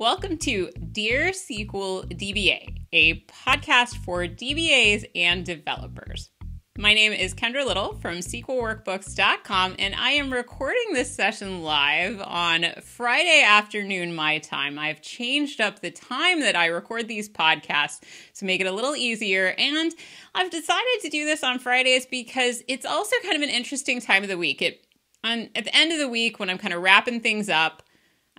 Welcome to Dear SQL DBA, a podcast for DBAs and developers. My name is Kendra Little from SQLWorkbooks.com, and I am recording this session live on Friday afternoon my time. I've changed up the time that I record these podcasts to make it a little easier, and I've decided to do this on Fridays because it's also kind of an interesting time of the week. At the end of the week, when I'm kind of wrapping things up,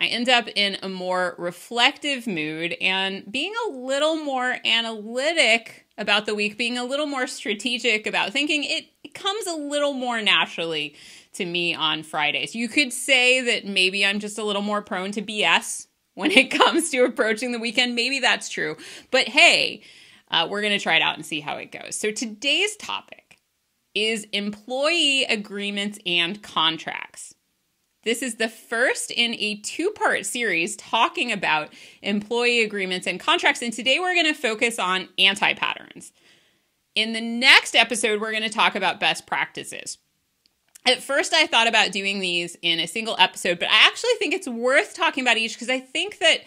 I end up in a more reflective mood and being a little more analytic about the week, being a little more strategic about thinking, it comes a little more naturally to me on Fridays. You could say that maybe I'm just a little more prone to BS when it comes to approaching the weekend. Maybe that's true. But hey, we're going to try it out and see how it goes. So today's topic is employee agreements and contracts. This is the first in a two-part series talking about employee agreements and contracts, and today we're going to focus on anti-patterns. In the next episode, we're going to talk about best practices. At first, I thought about doing these in a single episode, but I actually think it's worth talking about each because I think that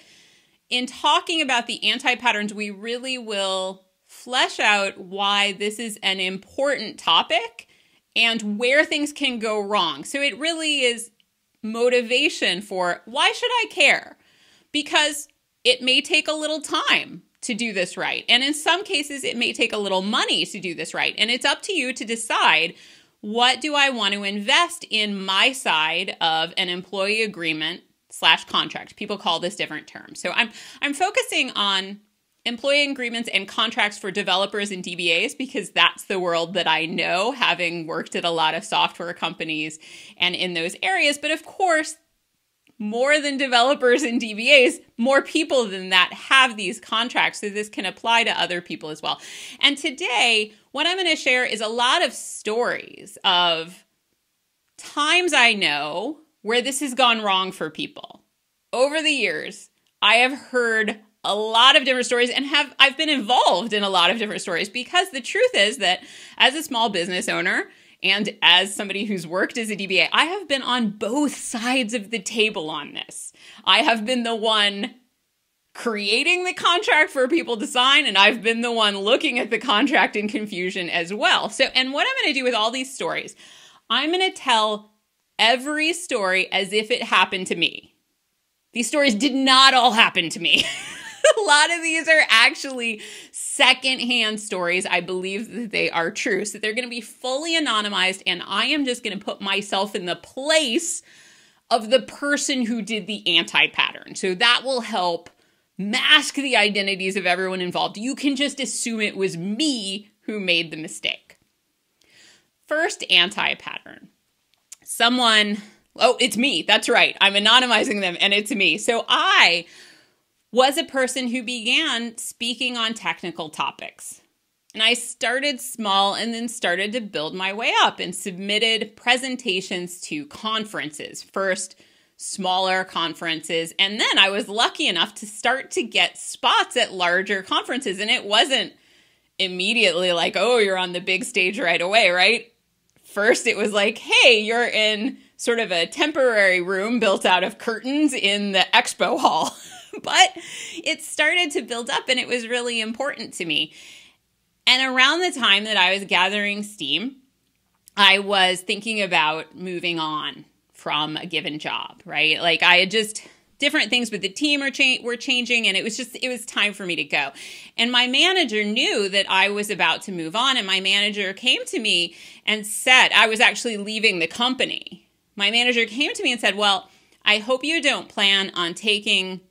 in talking about the anti-patterns, we really will flesh out why this is an important topic and where things can go wrong. So it really is motivation for why should I care? Because it may take a little time to do this right. And in some cases, it may take a little money to do this right. And it's up to you to decide, what do I want to invest in my side of an employee agreement / contract? People call this different terms. So I'm focusing on employee agreements and contracts for developers and DBAs because that's the world that I know, having worked at a lot of software companies and in those areas. But of course, more than developers and DBAs, more people than that have these contracts. So this can apply to other people as well. And today, what I'm going to share is a lot of stories of times I know where this has gone wrong for people. Over the years, I have heard a lot of different stories and I've been involved in a lot of different stories because the truth is that as a small business owner and as somebody who's worked as a DBA, I have been on both sides of the table on this. I have been the one creating the contract for people to sign, and I've been the one looking at the contract in confusion as well. So, and what I'm going to do with all these stories, I'm going to tell every story as if it happened to me. These stories did not all happen to me. A lot of these are actually secondhand stories. I believe that they are true. So they're going to be fully anonymized, and I am just going to put myself in the place of the person who did the anti-pattern. So that will help mask the identities of everyone involved. You can just assume it was me who made the mistake. First anti-pattern. It's me. That's right. I'm anonymizing them, and it's me. So I was a person who began speaking on technical topics. And I started small and then started to build my way up and submitted presentations to conferences. First, smaller conferences. And then I was lucky enough to start to get spots at larger conferences. And it wasn't immediately like, oh, you're on the big stage right away, right? First, it was like, hey, you're in sort of a temporary room built out of curtains in the expo hall. But it started to build up, and it was really important to me. And around the time that I was gathering steam, I was thinking about moving on from a given job, right? Like I had just different things with the team were changing, and it was time for me to go. And my manager knew that I was about to move on, and my manager came to me and said, I was actually leaving the company. My manager came to me and said, well, I hope you don't plan on taking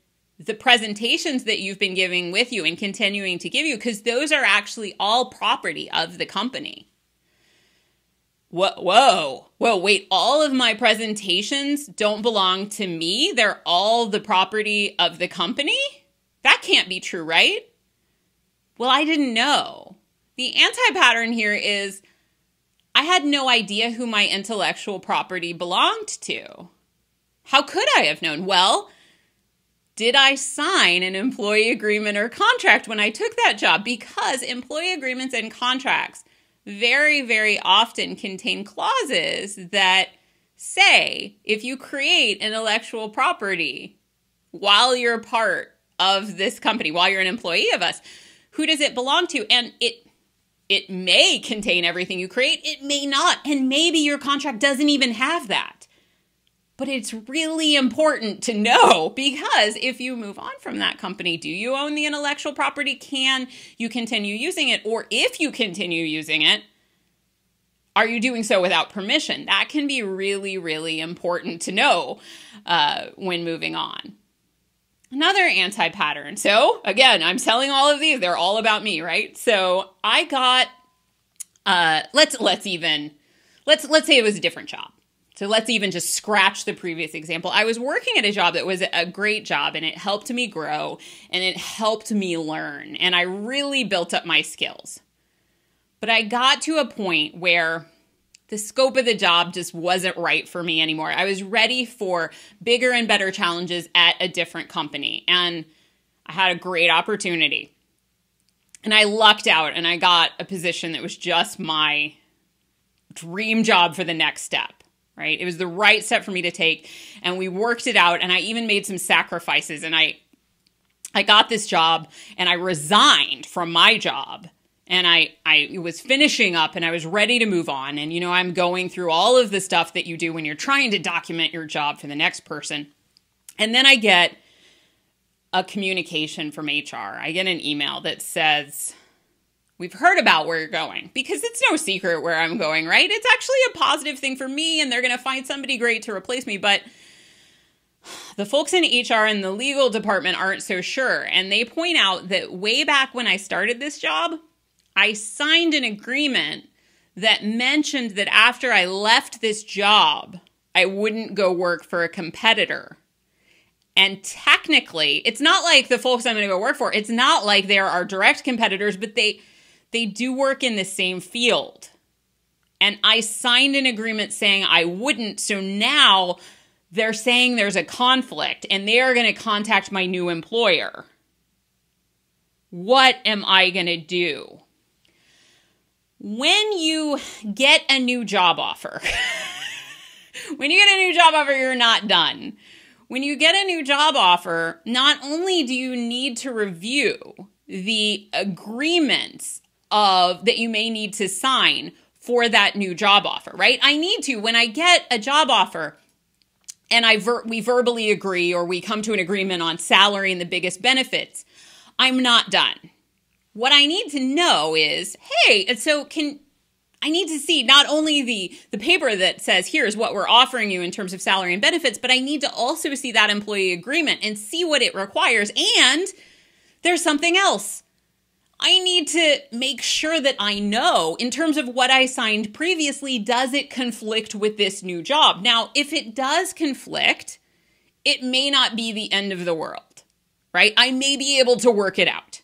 the presentations that you've been giving with you and continuing to give you, because those are actually all property of the company. Whoa, wait, all of my presentations don't belong to me? They're all the property of the company? That can't be true, right? Well, I didn't know. The anti-pattern here is I had no idea who my intellectual property belonged to. How could I have known? Well, did I sign an employee agreement or contract when I took that job? Because employee agreements and contracts very, very often contain clauses that say if you create intellectual property while you're part of this company, while you're an employee of us? Who does it belong to? And it may contain everything you create. It may not. And maybe your contract doesn't even have that. But it's really important to know, because if you move on from that company, do you own the intellectual property? Can you continue using it? Or if you continue using it, are you doing so without permission? That can be really, really important to know when moving on. Another anti-pattern. So again, I'm selling all of these. They're all about me, right? So I got, let's say it was a different job. So let's even just scratch the previous example. I was working at a job that was a great job, and it helped me grow and it helped me learn. And I really built up my skills. But I got to a point where the scope of the job just wasn't right for me anymore. I was ready for bigger and better challenges at a different company. And I had a great opportunity. And I lucked out and I got a position that was just my dream job for the next step, right? It was the right step for me to take. And we worked it out. And I even made some sacrifices. And I got this job and I resigned from my job. And I was finishing up and I was ready to move on. And, I'm going through all of the stuff that you do when you're trying to document your job for the next person. And then I get a communication from HR. I get an email that says, we've heard about where you're going, because it's no secret where I'm going, right? It's actually a positive thing for me and they're going to find somebody great to replace me. But the folks in HR and the legal department aren't so sure. And they point out that way back when I started this job, I signed an agreement that mentioned that after I left this job, I wouldn't go work for a competitor. And technically, it's not like the folks I'm going to go work for, it's not like they're our direct competitors, but they do work in the same field. And I signed an agreement saying I wouldn't. So now they're saying there's a conflict and they are going to contact my new employer. What am I going to do? When you get a new job offer, you're not done. When you get a new job offer, not only do you need to review the agreements that you may need to sign for that new job offer, right? I need to, when I get a job offer and we verbally agree or we come to an agreement on salary and the biggest benefits, I'm not done. What I need to know is, hey, so I need to see not only the paper that says, here's what we're offering you in terms of salary and benefits, but I need to also see that employee agreement and see what it requires. And there's something else. I need to make sure that I know in terms of what I signed previously, does it conflict with this new job? Now, if it does conflict, it may not be the end of the world, right? I may be able to work it out.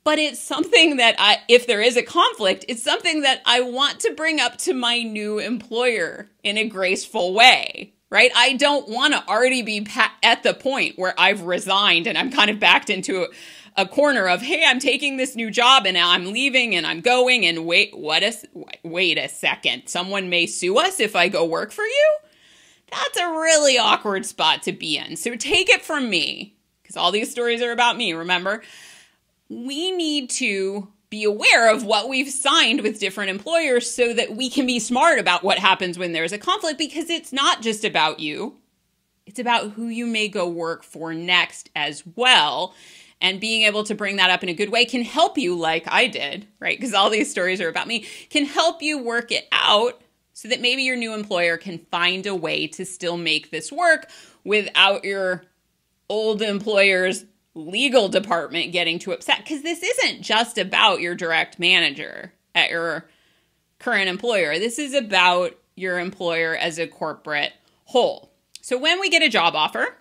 But it's something that if there is a conflict, it's something that I want to bring up to my new employer in a graceful way, right? I don't want to already be at the point where I've resigned and I'm kind of backed into a corner of, hey, I'm taking this new job and I'm leaving and I'm going and wait a second. Someone may sue us if I go work for you? That's a really awkward spot to be in. So take it from me, because all these stories are about me, remember? We need to be aware of what we've signed with different employers so that we can be smart about what happens when there's a conflict, because it's not just about you. It's about who you may go work for next as well. And being able to bring that up in a good way can help you, like I did, right? Because all these stories are about me, can help you work it out so that maybe your new employer can find a way to still make this work without your old employer's legal department getting too upset, because this isn't just about your direct manager at your current employer. This is about your employer as a corporate whole. So when we get a job offer,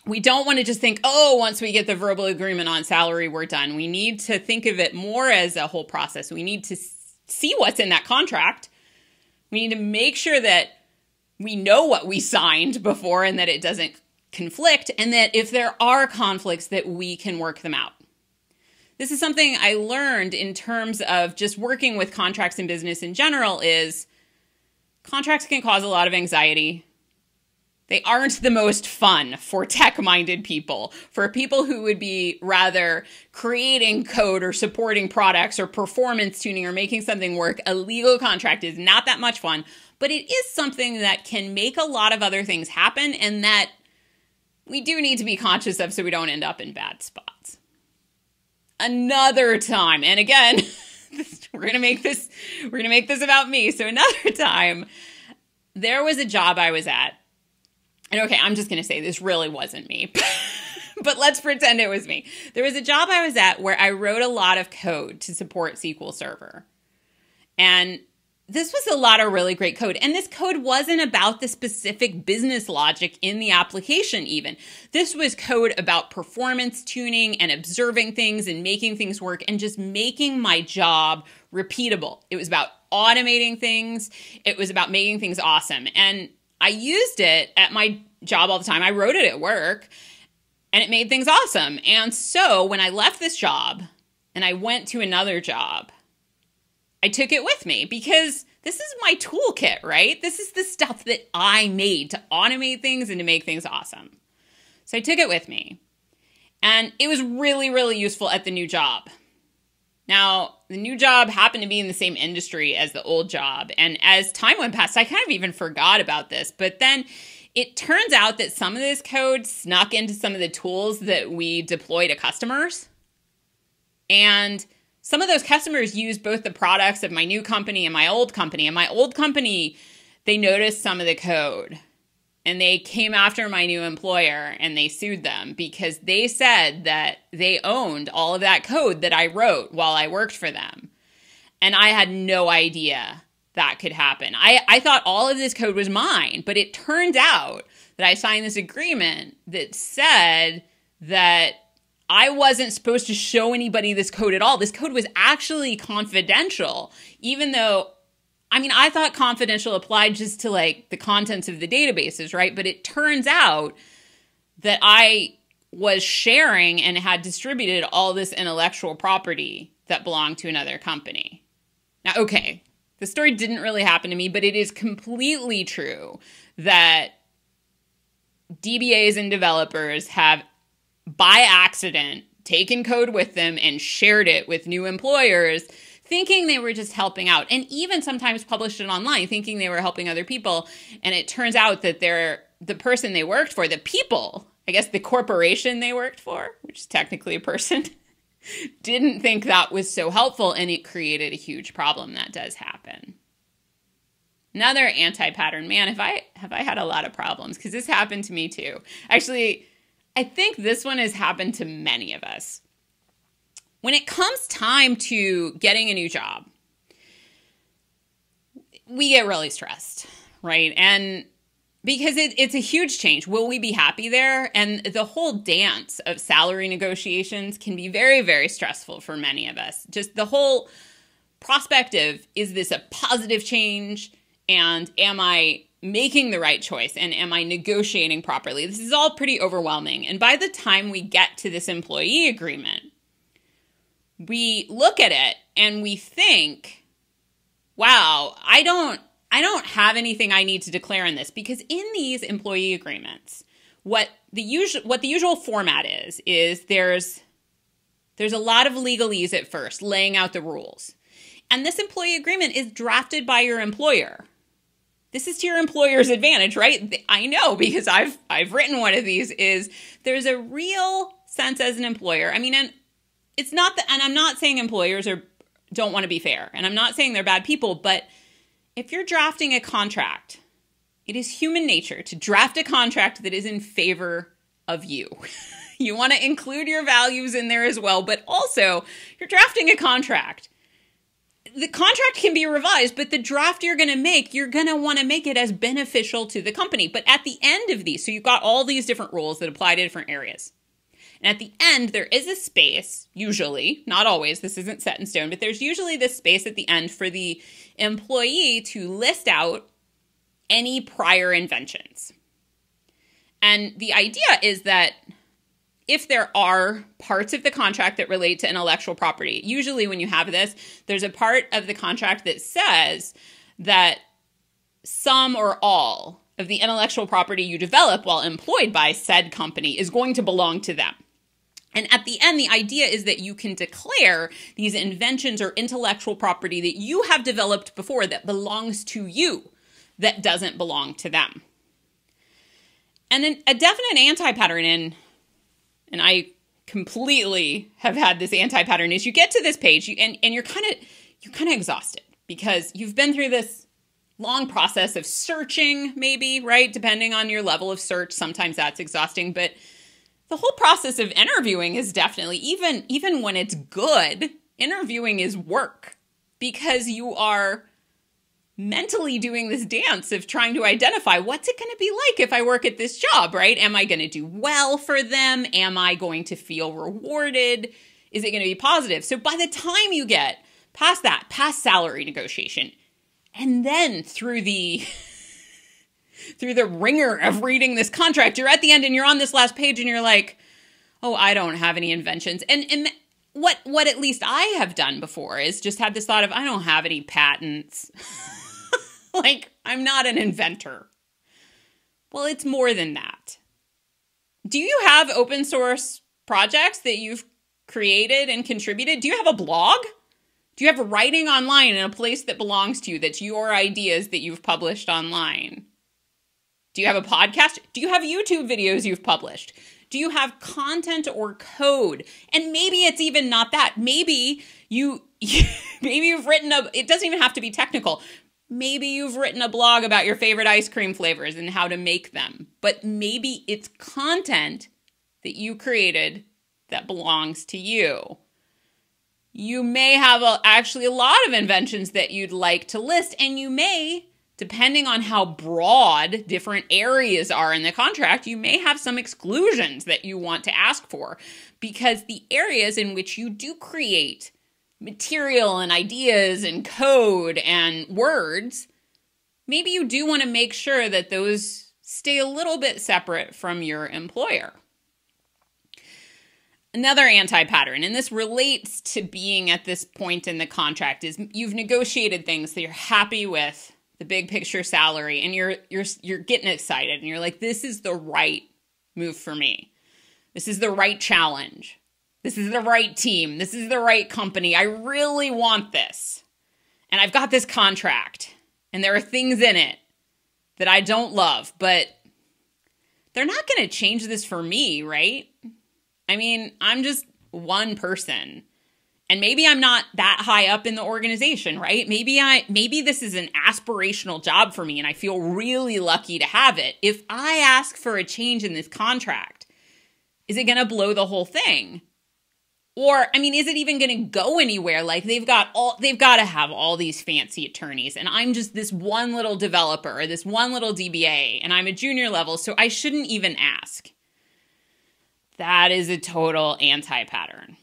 we don't want to just think, oh, once we get the verbal agreement on salary, we're done. We need to think of it more as a whole process. We need to see what's in that contract. We need to make sure that we know what we signed before and that it doesn't conflict, and that if there are conflicts that we can work them out. This is something I learned in terms of just working with contracts in business in general, is contracts can cause a lot of anxiety. They aren't the most fun for tech-minded people. For people who would be rather creating code or supporting products or performance tuning or making something work, a legal contract is not that much fun, but it is something that can make a lot of other things happen and that we do need to be conscious of so we don't end up in bad spots. Another time, and again, we're gonna make this about me. So another time, there was a job I was at. And okay, I'm just going to say this really wasn't me, but let's pretend it was me. There was a job I was at where I wrote a lot of code to support SQL Server. And this was a lot of really great code. And this code wasn't about the specific business logic in the application even. This was code about performance tuning and observing things and making things work and just making my job repeatable. It was about automating things. It was about making things awesome. And I used it at my job all the time. I wrote it at work and it made things awesome. And so when I left this job and I went to another job, I took it with me because this is my toolkit, right? This is the stuff that I made to automate things and to make things awesome. So I took it with me and it was really, really useful at the new job. Now, the new job happened to be in the same industry as the old job. And as time went past, I kind of even forgot about this. But then it turns out that some of this code snuck into some of the tools that we deploy to customers. And some of those customers use both the products of my new company and my old company. And my old company, they noticed some of the code. And they came after my new employer and they sued them because they said that they owned all of that code that I wrote while I worked for them. And I had no idea that could happen. I thought all of this code was mine, but it turned out that I signed this agreement that said that I wasn't supposed to show anybody this code at all. This code was actually confidential, even though I thought confidential applied just to like the contents of the databases, right? But it turns out that I was sharing and had distributed all this intellectual property that belonged to another company. Now, okay, the story didn't really happen to me, but it is completely true that DBAs and developers have, by accident, taken code with them and shared it with new employers, thinking they were just helping out, and even sometimes published it online thinking they were helping other people. And it turns out that the person they worked for, the people, I guess the corporation they worked for, which is technically a person, didn't think that was so helpful, and it created a huge problem. That does happen. Another anti-pattern, man, have I had a lot of problems, because this happened to me too. Actually, I think this one has happened to many of us. When it comes time to getting a new job, we get really stressed, right? And because it's a huge change. Will we be happy there? And the whole dance of salary negotiations can be very, very stressful for many of us. Just the whole prospect of, is this a positive change? And am I making the right choice? And am I negotiating properly? This is all pretty overwhelming. And by the time we get to this employee agreement, we look at it and we think, wow, I don't have anything I need to declare in this, because in these employee agreements, what the usual format is there's a lot of legalese at first, laying out the rules. And this employee agreement is drafted by your employer. This is to your employer's advantage, right? I know, because I've written one of these. There's a real sense as an employer. And it's not and I'm not saying employers don't want to be fair, and I'm not saying they're bad people, but if you're drafting a contract, it is human nature to draft a contract that is in favor of you. You want to include your values in there as well, but also you're drafting a contract. The contract can be revised, but the draft you're going to want to make it as beneficial to the company. But at the end of these, so you've got all these different rules that apply to different areas. And at the end, there is a space, usually, not always, this isn't set in stone, but there's usually this space at the end for the employee to list out any prior inventions. And the idea is that if there are parts of the contract that relate to intellectual property, usually when you have this, there's a part of the contract that says that some or all of the intellectual property you develop while employed by said company is going to belong to them. And at the end, the idea is that you can declare these inventions or intellectual property that you have developed before that belongs to you, that doesn't belong to them. And then a definite anti-pattern, and I completely have had this anti-pattern, is you get to this page and you're kind of exhausted because you've been through this long process of searching, maybe, right? Depending on your level of search, sometimes that's exhausting, but the whole process of interviewing is definitely, even when it's good, interviewing is work because you are mentally doing this dance of trying to identify what's it going to be like if I work at this job, right? Am I going to do well for them? Am I going to feel rewarded? Is it going to be positive? So by the time you get past that, past salary negotiation, and then through the ringer of reading this contract, you're at the end and you're on this last page and you're like, oh, I don't have any inventions. And what at least I have done before is just had this thought of, I don't have any patents. Like, I'm not an inventor. Well, it's more than that. Do you have open source projects that you've created and contributed? Do you have a blog? Do you have writing online in a place that belongs to you, that's your ideas that you've published online? Do you have a podcast? Do you have YouTube videos you've published? Do you have content or code? And maybe it's even not that. Maybe you've written it doesn't even have to be technical. Maybe you've written a blog about your favorite ice cream flavors and how to make them. But maybe it's content that you created that belongs to you. You may have actually a lot of inventions that you'd like to list, and you may, depending on how broad different areas are in the contract, you may have some exclusions that you want to ask for, because the areas in which you do create material and ideas and code and words, maybe you do want to make sure that those stay a little bit separate from your employer. Another anti-pattern, and this relates to being at this point in the contract, is you've negotiated things that you're happy with, the big picture salary, and you're getting excited and you're like, this is the right move for me. This is the right challenge. This is the right team. This is the right company. I really want this. And I've got this contract and there are things in it that I don't love, but they're not going to change this for me, right? I mean, I'm just one person. And maybe I'm not that high up in the organization, right? Maybe this is an aspirational job for me and I feel really lucky to have it. If I ask for a change in this contract, is it going to blow the whole thing? Or, I mean, is it even going to go anywhere? Like, they've got to have all these fancy attorneys, and I'm just this one little developer or this one little DBA, and I'm a junior level, so I shouldn't even ask. That is a total anti-pattern.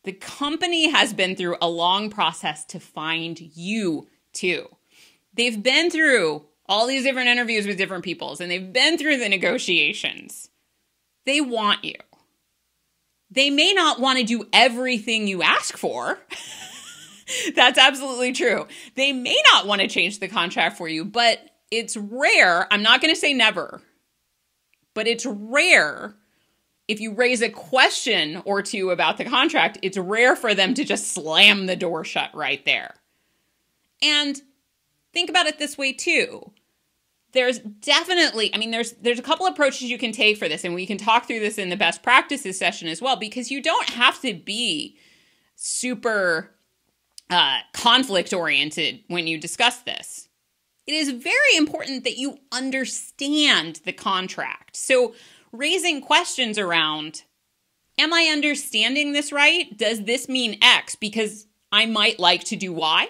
The company has been through a long process to find you too. They've been through all these different interviews with different peoples, and they've been through the negotiations. They want you. They may not want to do everything you ask for. That's absolutely true. They may not want to change the contract for you, but it's rare. I'm not going to say never, but it's rare. If you raise a question or two about the contract, it's rare for them to just slam the door shut right there. And think about it this way too. There's definitely, there's a couple approaches you can take for this, and we can talk through this in the best practices session as well, because you don't have to be super conflict oriented when you discuss this. It is very important that you understand the contract. So raising questions around, am I understanding this right? Does this mean X? Because I might like to do Y.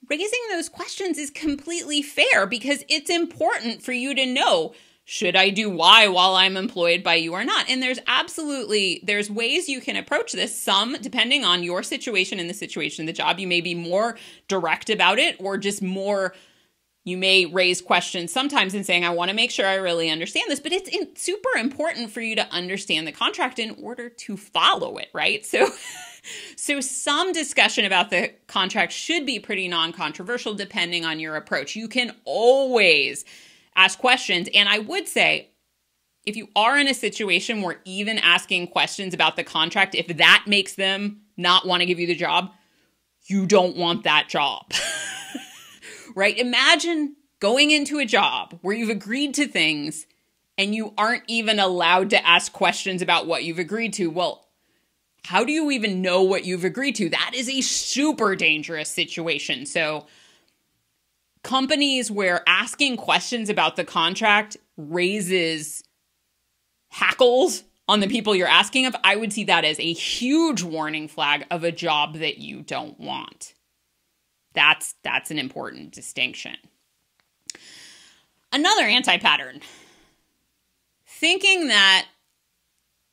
Raising those questions is completely fair because it's important for you to know, should I do Y while I'm employed by you or not? And there's ways you can approach this. Some, depending on your situation and the situation of the job, you may be more direct about it, or just more, you may raise questions sometimes in saying, I want to make sure I really understand this, but it's super important for you to understand the contract in order to follow it, right? So some discussion about the contract should be pretty non-controversial depending on your approach. You can always ask questions. And I would say, if you are in a situation where even asking questions about the contract, if that makes them not want to give you the job, you don't want that job, right? Imagine going into a job where you've agreed to things and you aren't even allowed to ask questions about what you've agreed to. Well, how do you even know what you've agreed to? That is a super dangerous situation. So companies where asking questions about the contract raises hackles on the people you're asking of, I would see that as a huge warning flag of a job that you don't want. That's an important distinction. Another anti-pattern. Thinking that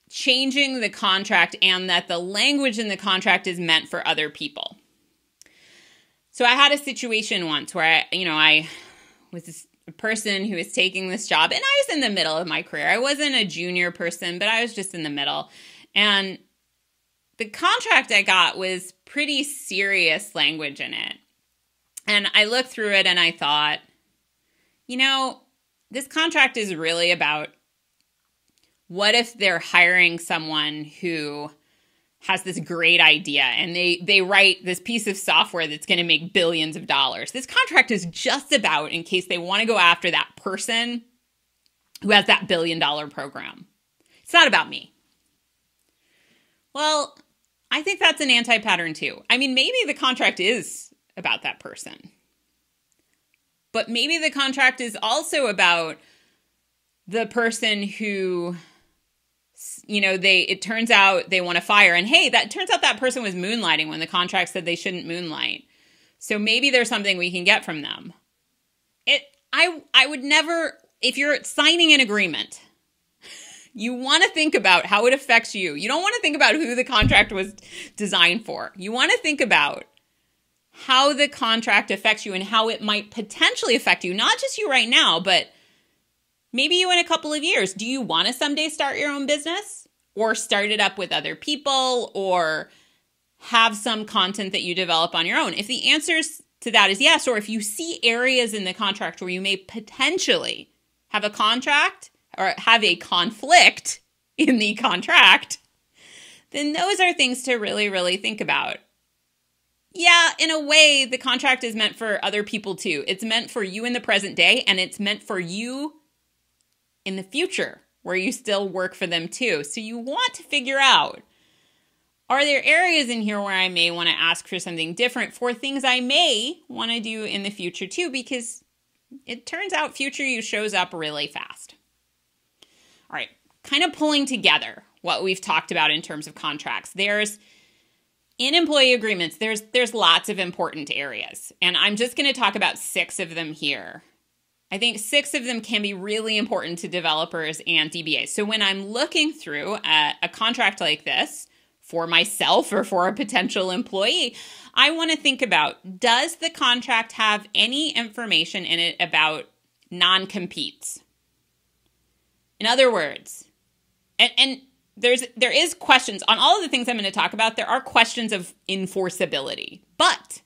changing the contract and that the language in the contract is meant for other people. So I had a situation once where I was a person who was taking this job, and I was in the middle of my career. I wasn't a junior person, but I was just in the middle. And the contract I got was pretty serious language in it. And I looked through it and I thought, this contract is really about what if they're hiring someone who has this great idea and they write this piece of software that's going to make billions of dollars. This contract is just about in case they want to go after that person who has that $1 billion program. It's not about me. Well, I think that's an anti-pattern too. I mean, maybe the contract is about that person. But maybe the contract is also about the person who, it turns out they want to fire. And hey, that turns out that person was moonlighting when the contract said they shouldn't moonlight. So maybe there's something we can get from them. I would never, if you're signing an agreement, you want to think about how it affects you. You don't want to think about who the contract was designed for. You want to think about how the contract affects you and how it might potentially affect you, not just you right now, but maybe you in a couple of years. Do you want to someday start your own business or start it up with other people or have some content that you develop on your own? If the answer to that is yes, or if you see areas in the contract where you may potentially have a contract or have a conflict in the contract, then those are things to really, really think about. Yeah, in a way, the contract is meant for other people too. It's meant for you in the present day, and it's meant for you in the future where you still work for them too. So you want to figure out, are there areas in here where I may want to ask for something different for things I may want to do in the future too? Because it turns out future you shows up really fast. All right, kind of pulling together what we've talked about in terms of contracts. In employee agreements, there's lots of important areas, and I'm just going to talk about 6 of them here. I think 6 of them can be really important to developers and DBAs. So when I'm looking through a contract like this for myself or for a potential employee, I want to think about, does the contract have any information in it about non-competes? In other words, and there is questions on all of the things I'm going to talk about. There are questions of enforceability, but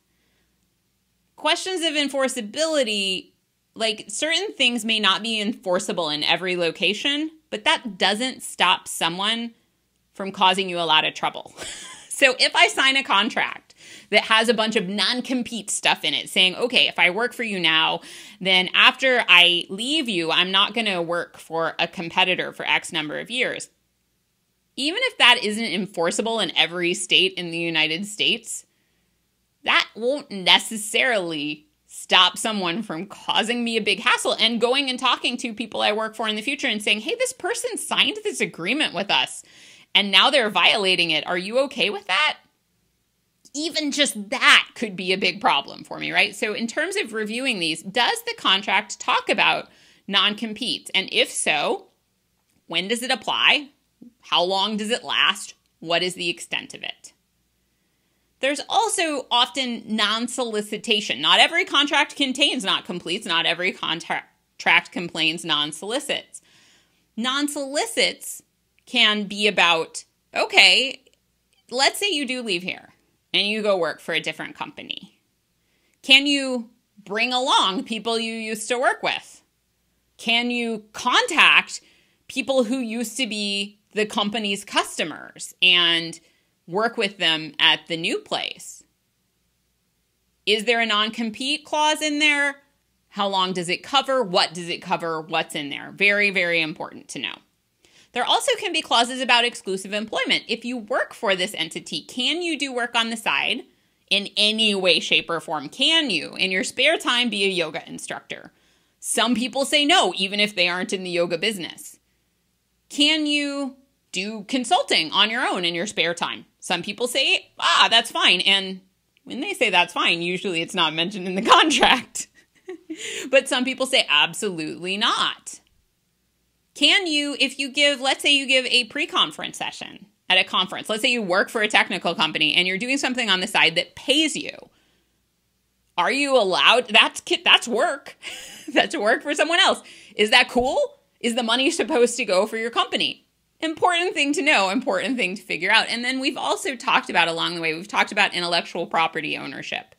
questions of enforceability, like certain things may not be enforceable in every location, but that doesn't stop someone from causing you a lot of trouble. So if I sign a contract that has a bunch of non-compete stuff in it saying, okay, if I work for you now, then after I leave you, I'm not going to work for a competitor for X number of years. Even if that isn't enforceable in every state in the United States, that won't necessarily stop someone from causing me a big hassle and going and talking to people I work for in the future and saying, hey, this person signed this agreement with us and now they're violating it. Are you okay with that? Even just that could be a big problem for me, right? So in terms of reviewing these, does the contract talk about non-competes? And if so, when does it apply? How long does it last? What is the extent of it? There's also often non-solicitation. Not every contract contains non-completes. Not every contract contains non-solicits. Non-solicits can be about, okay, let's say you do leave here and you go work for a different company. Can you bring along people you used to work with? Can you contact people who used to be the company's customers and work with them at the new place? Is there a non-compete clause in there? How long does it cover? What does it cover? What's in there? Very, very important to know. There also can be clauses about exclusive employment. If you work for this entity, can you do work on the side in any way, shape, or form? Can you, in your spare time, be a yoga instructor? Some people say no, even if they aren't in the yoga business. Can you do consulting on your own in your spare time? Some people say, that's fine. And when they say that's fine, usually it's not mentioned in the contract. But some people say absolutely not. Can you, if you give, let's say you give a pre-conference session at a conference. Let's say you work for a technical company and you're doing something on the side that pays you. Are you allowed? That's work. That's work for someone else. Is that cool? Is the money supposed to go for your company? Important thing to know, important thing to figure out. And then we've also talked about along the way, we've talked about intellectual property ownership.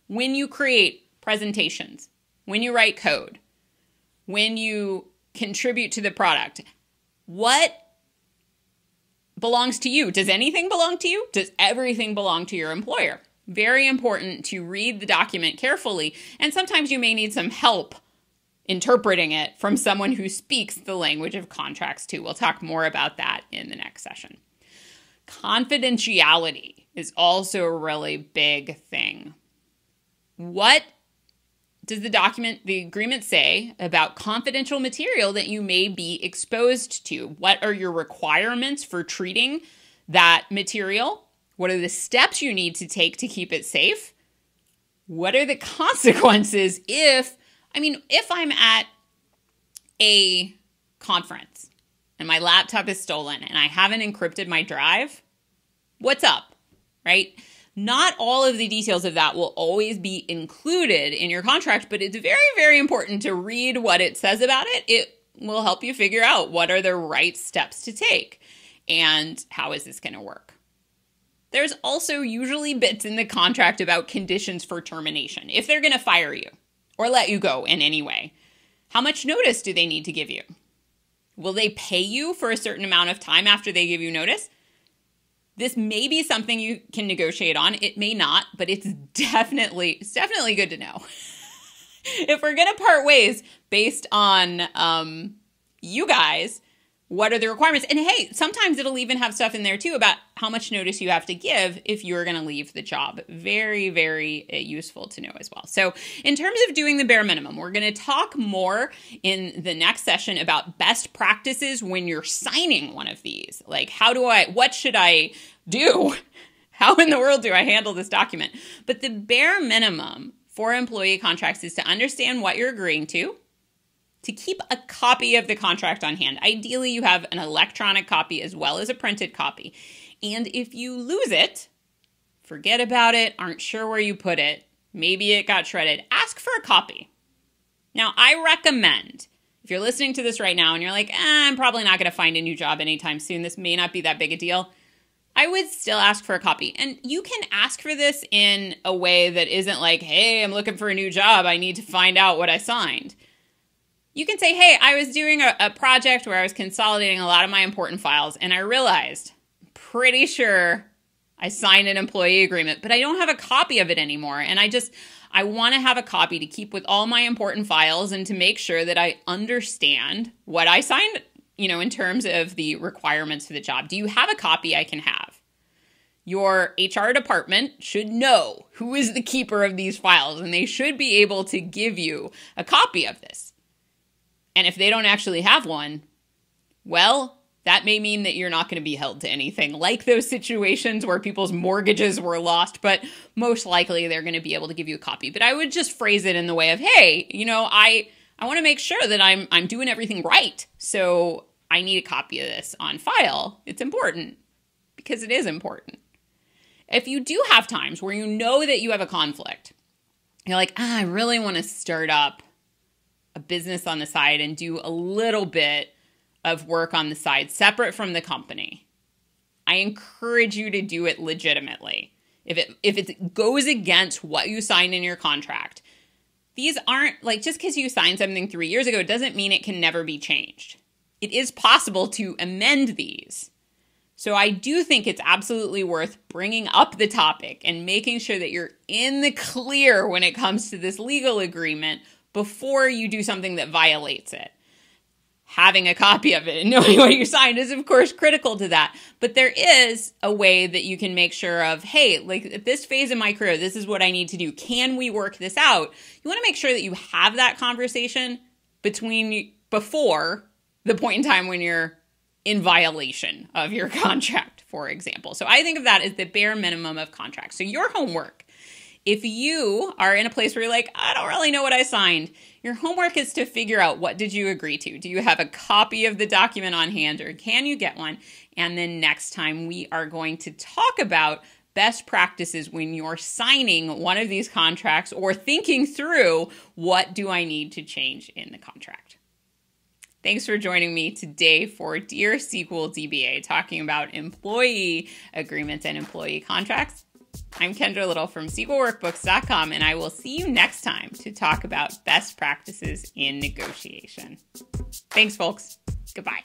When you create presentations, when you write code, when you contribute to the product, what belongs to you? Does anything belong to you? Does everything belong to your employer? Very important to read the document carefully. And sometimes you may need some help interpreting it from someone who speaks the language of contracts too. We'll talk more about that in the next session. Confidentiality is also a really big thing. What does the agreement say about confidential material that you may be exposed to? What are your requirements for treating that material? What are the steps you need to take to keep it safe? What are the consequences if I'm at a conference and my laptop is stolen and I haven't encrypted my drive? What's up, right? Not all of the details of that will always be included in your contract, but it's very, very important to read what it says about it. It will help you figure out what are the right steps to take and how is this going to work. There's also usually bits in the contract about conditions for termination. If they're going to fire you or let you go in any way, how much notice do they need to give you? Will they pay you for a certain amount of time after they give you notice? This may be something you can negotiate on. It may not, but it's definitely good to know. If we're going to part ways based on you guys, what are the requirements? And hey, sometimes it'll even have stuff in there too about how much notice you have to give if you're going to leave the job. Very, very useful to know as well. So in terms of doing the bare minimum, we're going to talk more in the next session about best practices when you're signing one of these. Like what should I do? How in the world do I handle this document? But the bare minimum for employee contracts is to understand what you're agreeing to keep a copy of the contract on hand. Ideally, you have an electronic copy as well as a printed copy. And if you lose it, forget about it, aren't sure where you put it, maybe it got shredded, ask for a copy. Now, I recommend, if you're listening to this right now and you're like, I'm probably not going to find a new job anytime soon, this may not be that big a deal, I would still ask for a copy. And you can ask for this in a way that isn't like, hey, I'm looking for a new job, I need to find out what I signed. You can say, hey, I was doing a project where I was consolidating a lot of my important files, and I realized, pretty sure I signed an employee agreement, but I don't have a copy of it anymore. And I want to have a copy to keep with all my important files and to make sure that I understand what I signed, in terms of the requirements for the job. Do you have a copy I can have? Your HR department should know who is the keeper of these files, and they should be able to give you a copy of this. And if they don't actually have one, well, that may mean that you're not going to be held to anything, like those situations where people's mortgages were lost, but most likely they're going to be able to give you a copy. But I would just phrase it in the way of, hey, I want to make sure that I'm doing everything right. So I need a copy of this on file. It's important because it is important. If you do have times where you know that you have a conflict, you're like, I really want to start up a business on the side and do a little bit of work on the side separate from the company. I encourage you to do it legitimately. If it goes against what you signed in your contract, these aren't like, just because you signed something 3 years ago doesn't mean it can never be changed. It is possible to amend these. So I do think it's absolutely worth bringing up the topic and making sure that you're in the clear when it comes to this legal agreement before you do something that violates it. Having a copy of it and knowing what you signed is, of course, critical to that. But there is a way that you can make sure of, hey, like at this phase in my career, this is what I need to do. Can we work this out? You want to make sure that you have that conversation before the point in time when you're in violation of your contract, for example. So I think of that as the bare minimum of contract. So your homework, if you are in a place where you're like, I don't really know what I signed, your homework is to figure out, what did you agree to? Do you have a copy of the document on hand, or can you get one? And then next time we are going to talk about best practices when you're signing one of these contracts or thinking through, what do I need to change in the contract? Thanks for joining me today for Dear SQL DBA, talking about employee agreements and employee contracts. I'm Kendra Little from SQLWorkbooks.com, and I will see you next time to talk about best practices in negotiation. Thanks, folks. Goodbye.